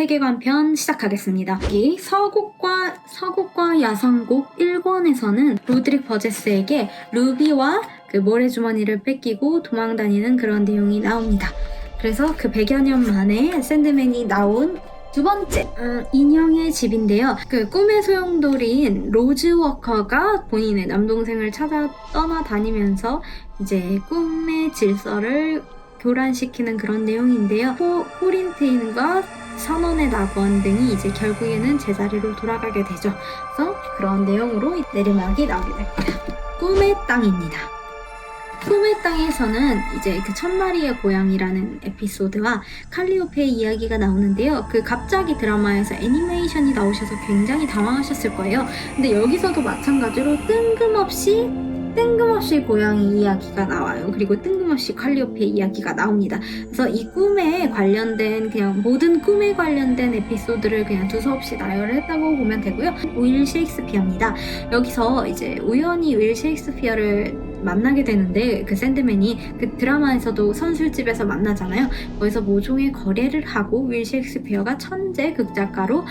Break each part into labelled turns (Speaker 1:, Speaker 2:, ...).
Speaker 1: 세계관 편 시작하겠습니다. 이 서곡과 야성곡 1권에서는 로드릭 버제스에게 루비와 그 모래주머니를 뺏기고 도망다니는 그런 내용이 나옵니다. 그래서 그 100여 년 만에 샌드맨이 나온 두 번째 인형의 집인데요. 그 꿈의 소용돌이인 로즈워커가 본인의 남동생을 찾아 떠나다니면서 이제 꿈의 질서를 교란시키는 그런 내용인데요. 호린테인과 선원의 낙원 등이 이제 결국에는 제자리로 돌아가게 되죠. 그래서 그런 내용으로 내리막이 나오게 됩니다. 꿈의 땅입니다. 꿈의 땅에서는 이제 그 천마리의 고향이라는 에피소드와 칼리오페의 이야기가 나오는데요. 그 갑자기 드라마에서 애니메이션이 나오셔서 굉장히 당황하셨을 거예요. 근데 여기서도 마찬가지로 뜬금없이 고양이 이야기가 나와요. 그리고 뜬금없이 칼리오페 이야기가 나옵니다. 그래서 이 꿈에 관련된 그냥 모든 꿈에 관련된 에피소드를 그냥 두서없이 나열을 했다고 보면 되고요. 윌 셰익스피어입니다. 여기서 이제 우연히 윌 셰익스피어를 만나게 되는데 그 샌드맨이 그 드라마에서도 선술집에서 만나잖아요. 거기서 모종의 거래를 하고 윌 셰익스피어가 천재 극작가로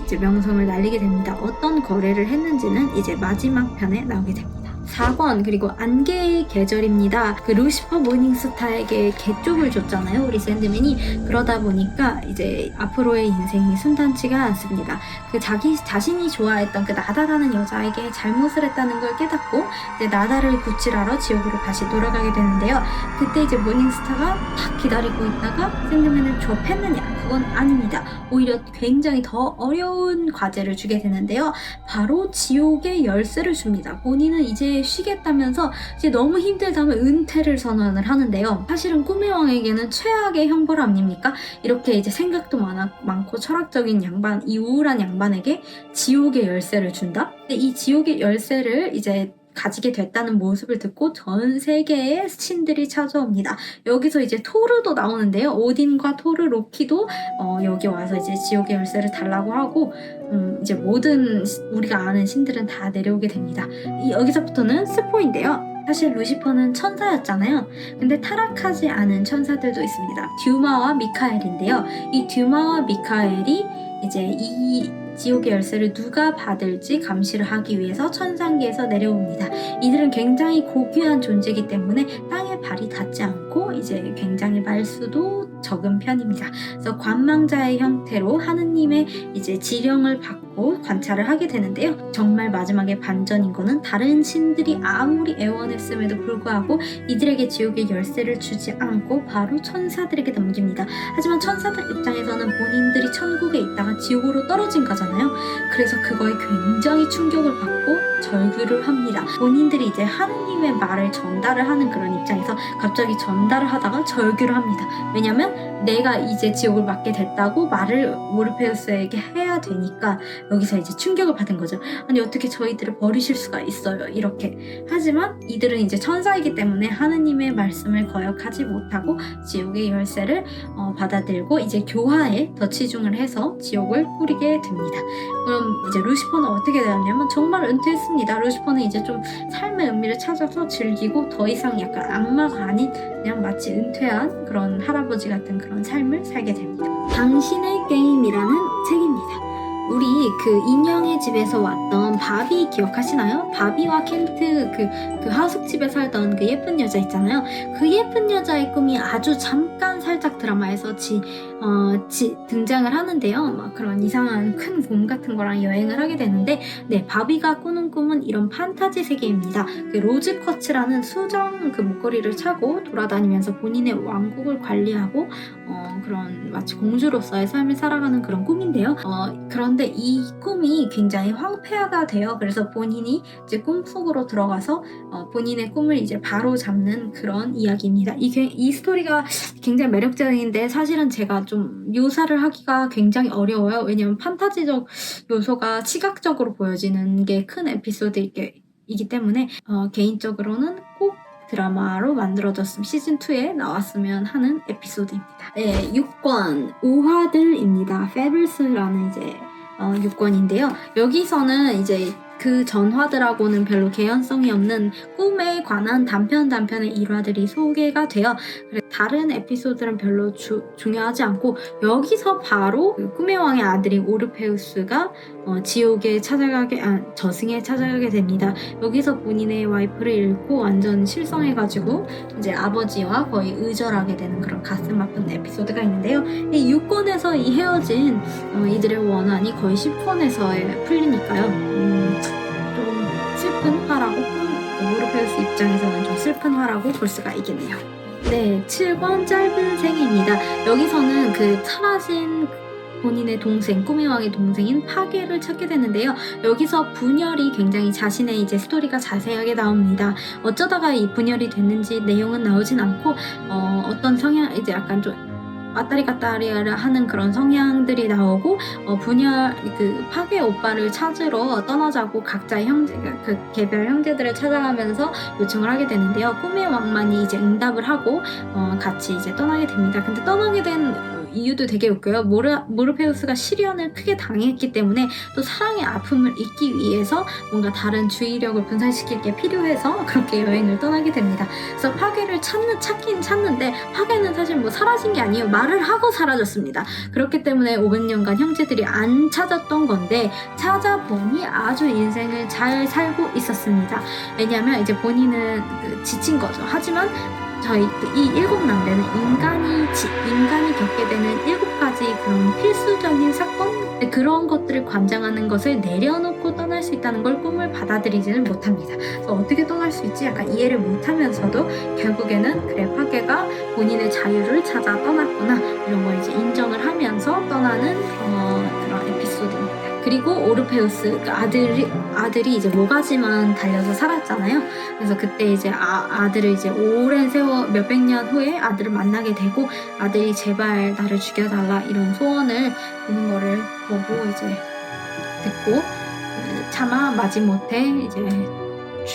Speaker 1: 이제 명성을 날리게 됩니다. 어떤 거래를 했는지는 이제 마지막 편에 나오게 됩니다. 4권 그리고 안개의 계절입니다. 그 루시퍼 모닝스타에게 개 쪽을 줬잖아요. 우리 샌드맨이. 그러다 보니까 이제 앞으로의 인생이 순탄치가 않습니다. 그 자신이 좋아했던 그 나다라는 여자에게 잘못을 했다는 걸 깨닫고 이제 나다를 구출하러 지옥으로 다시 돌아가게 되는데요. 그때 이제 모닝스타가 딱 기다리고 있다가 샌드맨을 조업했느냐? 그건 아닙니다. 오히려 굉장히 더 어려운 과제를 주게 되는데요. 바로 지옥의 열쇠를 줍니다. 본인은 이제 쉬겠다면서 이제 너무 힘들다면 은퇴를 선언을 하는데요. 사실은 꿈의 왕에게는 최악의 형벌 아닙니까? 이렇게 이제 생각도 많고 철학적인 양반, 이 우울한 양반에게 지옥의 열쇠를 준다? 근데 이 지옥의 열쇠를 이제 가지게 됐다는 모습을 듣고 전 세계의 신들이 찾아옵니다. 여기서 이제 토르도 나오는데요. 오딘과 토르, 로키도 여기 와서 이제 지옥의 열쇠를 달라고 하고 이제 모든 우리가 아는 신들은 다 내려오게 됩니다. 여기서부터는 스포인데요. 사실 루시퍼는 천사였잖아요. 근데 타락하지 않은 천사들도 있습니다. 듀마와 미카엘인데요. 이 듀마와 미카엘이 이제 이 지옥의 열쇠를 누가 받을지 감시를 하기 위해서 천상계에서 내려옵니다. 이들은 굉장히 고귀한 존재이기 때문에 땅에 발이 닿지 않고 이제 굉장히 말수도 적은 편입니다. 그래서 관망자의 형태로 하느님의 이제 지령을 받고 관찰을 하게 되는데요. 정말 마지막에 반전인 거는 다른 신들이 아무리 애원했음에도 불구하고 이들에게 지옥의 열쇠를 주지 않고 바로 천사들에게 넘깁니다. 하지만 천사들 입장에서는 본인들이 천국에 있다가 지옥으로 떨어진 거잖아요. 그래서 그거에 굉장히 충격을 받고 절규를 합니다. 본인들이 이제 하느님의 말을 전달을 하는 그런 입장에서 갑자기 전달을 하다가 절규를 합니다. 왜냐면 내가 이제 지옥을 맞게 됐다고 말을 모르페우스에게 해야 되니까 여기서 이제 충격을 받은 거죠. 아니 어떻게 저희들을 버리실 수가 있어요. 이렇게. 하지만 이들은 이제 천사이기 때문에 하느님의 말씀을 거역하지 못하고 지옥의 열쇠를 받아들고 이제 교화에 더 치중을 해서 지옥을 꾸리게 됩니다. 그럼 이제 루시퍼는 어떻게 되었냐면 정말 은퇴했습니다. 루시퍼는 이제 좀 삶의 의미를 찾아서 즐기고 더 이상 약간 악마가 아닌 그냥 마치 은퇴한 그런 할아버지 같은 그런 삶을 살게 됩니다. 당신의 게임이라는 책입니다. 우리 그 인형의 집에서 왔던 바비 기억하시나요? 바비와 켄트 그 하숙집에 살던 그 예쁜 여자 있잖아요. 그 예쁜 여자의 꿈이 아주 잠깐 살짝 드라마에서 등장을 하는데요. 막 그런 이상한 큰 곰 같은 거랑 여행을 하게 되는데 바비가 꾸는 꿈은 이런 판타지 세계입니다. 그 로즈쿼츠라는 수정 그 목걸이를 차고 돌아다니면서 본인의 왕국을 관리하고 그런 마치 공주로서의 삶을 살아가는 그런 꿈인데요. 그런데 이 꿈이 굉장히 황폐화가 돼요. 그래서 본인이 이제 꿈속으로 들어가서 본인의 꿈을 이제 바로 잡는 그런 이야기입니다. 이 스토리가 굉장히 매력적인데 사실은 제가 좀 묘사를 하기가 굉장히 어려워요. 왜냐면 판타지적 요소가 시각적으로 보여지는 게 큰 에피소드이기 때문에 개인적으로는 꼭 드라마로 만들어졌으면 시즌2에 나왔으면 하는 에피소드입니다. 네, 6권 우화들입니다. 페블스라는 이제 6권인데요. 여기서는 이제 그 전화들하고는 별로 개연성이 없는 꿈에 관한 단편의 일화들이 소개가 되어 다른 에피소드는 별로 중요하지 않고 여기서 바로 그 꿈의 왕의 아들인 오르페우스가 저승에 찾아가게 됩니다. 여기서 본인의 와이프를 잃고 완전 실성해가지고 이제 아버지와 거의 의절하게 되는 그런 가슴 아픈 에피소드가 있는데요. 이 6권에서 이 헤어진 이들의 원한이 거의 10권에서 풀리니까요. 좀 슬픈 화라고 오르페우스 입장에서는 좀 슬픈 화라고 볼 수가 있겠네요. 네, 7권 짧은 생애입니다. 여기서는 그 사라진 본인의 동생, 꿈의 왕의 동생인 파게를 찾게 되는데요. 여기서 분열이 굉장히 자신의 이제 스토리가 자세하게 나옵니다. 어쩌다가 이 분열이 됐는지 내용은 나오진 않고 어떤 성향 이제 약간 좀 왔다리 갔다리를 하는 그런 성향들이 나오고 분열 그 파괴 오빠를 찾으러 떠나자고 각자의 그 개별 형제들을 찾아가면서 요청을 하게 되는데요. 꿈의 왕만이 이제 응답을 하고 같이 이제 떠나게 됩니다. 근데 떠나게 된 이유도 되게 웃겨요. 모르페우스가 시련을 크게 당했기 때문에 또 사랑의 아픔을 잊기 위해서 뭔가 다른 주의력을 분산시킬 게 필요해서 그렇게 여행을 떠나게 됩니다. 그래서 파괴를 찾긴 찾는데 파괴는 사실 뭐 사라진 게 아니에요. 말을 하고 사라졌습니다. 그렇기 때문에 500년간 형제들이 안 찾았던 건데 찾아보니 아주 인생을 잘 살고 있었습니다. 왜냐하면 이제 본인은 지친 거죠. 하지만 저희 이 7남매는 인간이 겪게 되는 7가지 그런 필수적인 사건 그런 것들을 관장하는 것을 내려놓고 떠날 수 있다는 걸 꿈을 받아들이지는 못합니다. 그래서 어떻게 떠날 수 있지? 약간 이해를 못하면서도 결국에는 그래 파괴가 본인의 자유를 찾아 떠났구나 이런 걸 이제 인정을 하면서 떠나는 그런 에피소드입니다. 그리고 오르페우스 그 아들이 이제 모가지만 달려서 살았잖아요. 그래서 그때 이제 아들을 이제 오랜 세월 몇백 년 후에 아들을 만나게 되고 아들이 제발 나를 죽여달라 이런 소원을 드는 거를 보고 이제 듣고 차마 마지못해 이제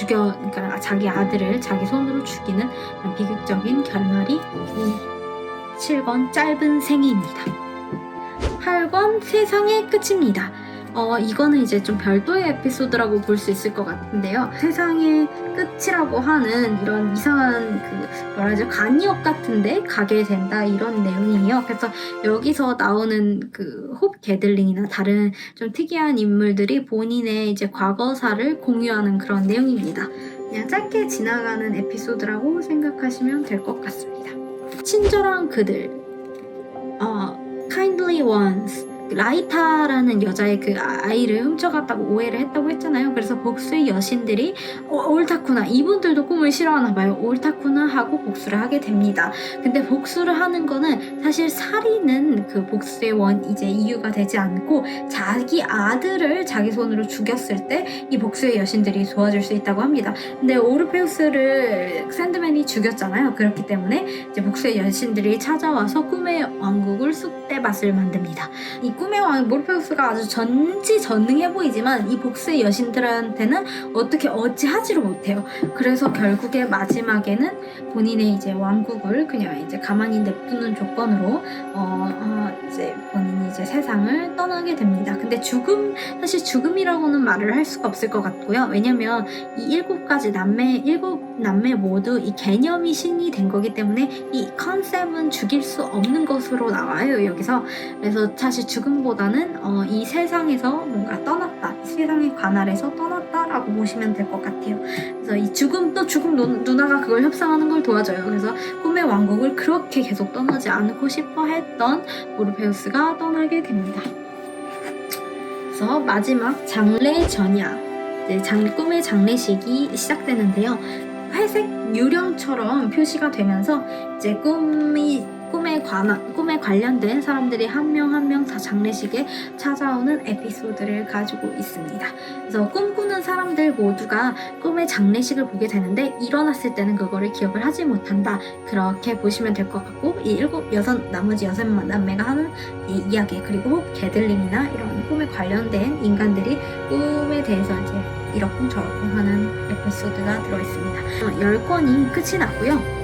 Speaker 1: 그러니까 자기 아들을 자기 손으로 죽이는 비극적인 결말이 이 7권 짧은 생애입니다. 8권 세상의 끝입니다. 이거는 이제 좀 별도의 에피소드라고 볼 수 있을 것 같은데요. 세상의 끝이라고 하는 이런 이상한 간이역 같은데 가게 된다 이런 내용이에요. 그래서 여기서 나오는 그 홉 게들링이나 다른 좀 특이한 인물들이 본인의 이제 과거사를 공유하는 그런 내용입니다. 그냥 짧게 지나가는 에피소드라고 생각하시면 될 것 같습니다. 친절한 그들, kindly ones. 라이타라는 여자의 그 아이를 훔쳐갔다고 오해를 했다고 했잖아요. 그래서 복수의 여신들이 옳다구나 이분들도 꿈을 싫어하나 봐요. 옳다구나 하고 복수를 하게 됩니다. 근데 복수를 하는 거는 사실 살인은 그 복수의 이제 이유가 되지 않고 자기 아들을 자기 손으로 죽였을 때 이 복수의 여신들이 도와줄 수 있다고 합니다. 근데 오르페우스를 샌드맨이 죽였잖아요. 그렇기 때문에 이제 복수의 여신들이 찾아와서 꿈의 왕국을 쑥대밭을 만듭니다. 이 꿈의 왕 모르페우스가 아주 전지전능해 보이지만 이 복수의 여신들한테는 어떻게 어찌하지를 못해요. 그래서 결국에 마지막에는 본인의 이제 왕국을 그냥 이제 가만히 냅두는 조건으로 이제 본인이 이제 세상을 떠나게 됩니다. 근데 사실 죽음이라고는 말을 할 수가 없을 것 같고요. 왜냐면 이 7남매 모두 이 개념이 신이 된 거기 때문에 이 컨셉은 죽일 수 없는 것으로 나와요. 여기서. 그래서 사실 죽음보다는 이 세상에서 뭔가 떠났다, 이 세상의 관할에서 떠났다라고 보시면 될 것 같아요. 그래서 이 죽음 누나가 그걸 협상하는 걸 도와줘요. 그래서 꿈의 왕국을 그렇게 계속 떠나지 않고 싶어 했던 모르페우스가 떠나게 됩니다. 그래서 마지막 장례 전야, 꿈의 장례식이 시작되는데요. 회색 유령처럼 표시가 되면서 이제 꿈에 관련된 사람들이 한 명 한 명 다 장례식에 찾아오는 에피소드를 가지고 있습니다. 그래서 꿈꾸는 사람들 모두가 꿈의 장례식을 보게 되는데 일어났을 때는 그거를 기억을 하지 못한다. 그렇게 보시면 될 것 같고 이 나머지 6남매가 하는 이 이야기 그리고 게들링이나 이런 꿈에 관련된 인간들이 꿈에 대해서 이제 이러쿵 저러쿵 하는 에피소드가 들어있습니다. 10권이 끝이 났고요.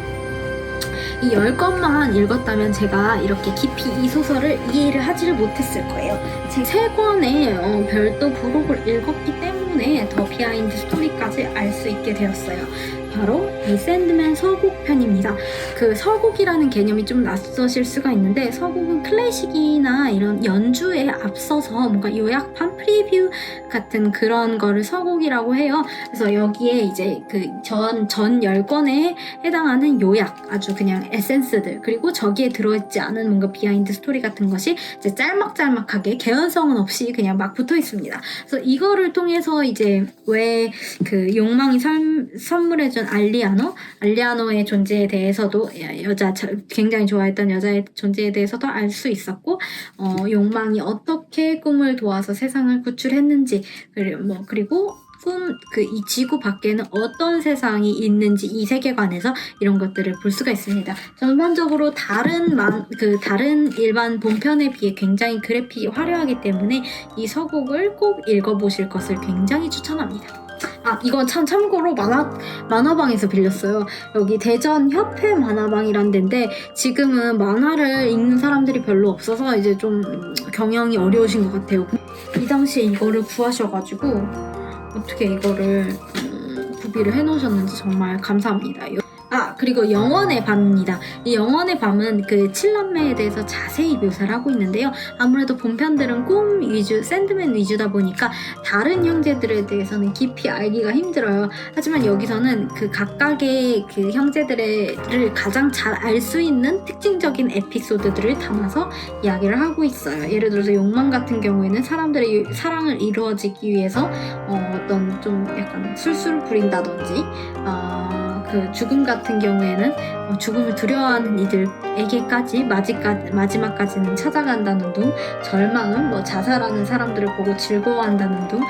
Speaker 1: 이 10권만 읽었다면 제가 이렇게 깊이 이 소설을 이해를 하지를 못했을 거예요. 제 3권의 별도 부록을 읽었기 때문에 때문에 더 비하인드 스토리까지 알 수 있게 되었어요. 바로 이 샌드맨 서곡편입니다. 그 서곡이라는 개념이 좀 낯서실 수가 있는데, 서곡은 클래식이나 이런 연주에 앞서서 뭔가 요약판 프리뷰 같은 그런 거를 서곡이라고 해요. 그래서 여기에 이제 그 전 10권에 해당하는 요약, 아주 그냥 에센스들, 그리고 저기에 들어있지 않은 뭔가 비하인드 스토리 같은 것이 이제 짤막짤막하게 개연성은 없이 그냥 막 붙어 있습니다. 그래서 이거를 통해서 이제 왜 그 욕망이 선물해준 알리아노의 존재에 대해서도, 굉장히 좋아했던 여자의 존재에 대해서도 알 수 있었고, 욕망이 어떻게 꿈을 도와서 세상을 구출했는지, 그리고 이 지구 밖에는 어떤 세상이 있는지, 이 세계관에서 이런 것들을 볼 수가 있습니다. 전반적으로 다른 일반 본편에 비해 굉장히 그래픽이 화려하기 때문에 이 서곡을 꼭 읽어보실 것을 굉장히 추천합니다. 이건 참고로 만화방에서 빌렸어요. 여기 대전 협회 만화방이란 데인데, 지금은 만화를 읽는 사람들이 별로 없어서 이제 좀 경영이 어려우신 것 같아요. 이 당시에 이거를 구하셔가지고 어떻게 이거를 구비를 해놓으셨는지 정말 감사합니다. 그리고 영원의 밤입니다. 이 영원의 밤은 그 7남매에 대해서 자세히 묘사를 하고 있는데요. 아무래도 본편들은 꿈 위주, 샌드맨 위주다 보니까 다른 형제들에 대해서는 깊이 알기가 힘들어요. 하지만 여기서는 그 각각의 그 형제들을 가장 잘 알 수 있는 특징적인 에피소드들을 담아서 이야기를 하고 있어요. 예를 들어서 욕망 같은 경우에는 사람들의 사랑을 이루어지기 위해서 어떤 좀 약간 술수를 부린다든지, 그 죽음 같은 경우에는 죽음을 두려워하는 이들에게까지 마지막까지는 찾아간다는 둥, 절망은 자살하는 사람들을 보고 즐거워한다는 둥,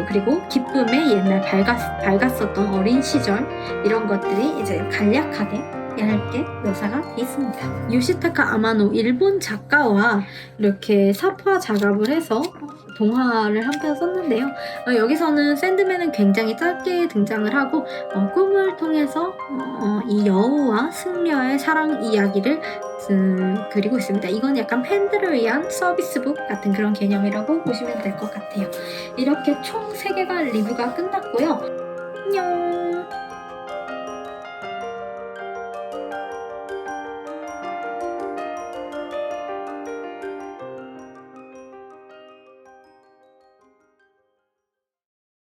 Speaker 1: 그리고 기쁨의 옛날 밝았었던 어린 시절, 이런 것들이 이제 간략하게 얇게 묘사가 되어 있습니다. 요시타카 아마노, 일본 작가와 이렇게 사파 작업을 해서 동화를 한 편 썼는데요. 여기서는 샌드맨은 굉장히 짧게 등장을 하고 꿈을 통해서 이 여우와 승려의 사랑 이야기를 그리고 있습니다. 이건 약간 팬들을 위한 서비스북 같은 그런 개념이라고 보시면 될 것 같아요. 이렇게 총 3개가 리뷰가 끝났고요. 안녕!